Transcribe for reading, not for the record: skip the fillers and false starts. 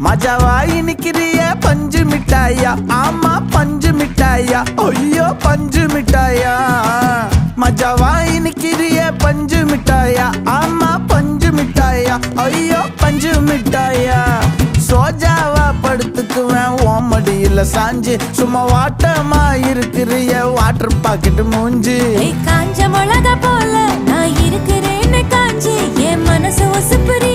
மஜாவா இனிக்கிறிய பஞ்சு மிட்டாயா, ஆமா பஞ்சு மிட்டாயா, ஐயோ பஞ்சு மிட்டாயா. மஜாவா இனிக்கிறிய பஞ்சு மிட்டாயா, ஆமா பஞ்சு மிட்டாயா, ஐயோ பஞ்சு மிட்டாயா. சோஜாவா படுத்துக்குவேன் ஓமடியில சாஞ்சு, சும்மா வாட்டமா இருக்கிறிய வாட்டர் பாக்கெட் மூஞ்சி. காஞ்ச மிளகா போல நான் இருக்கிறேன்னு காஞ்சி என் மனசு ஒசுப்புரி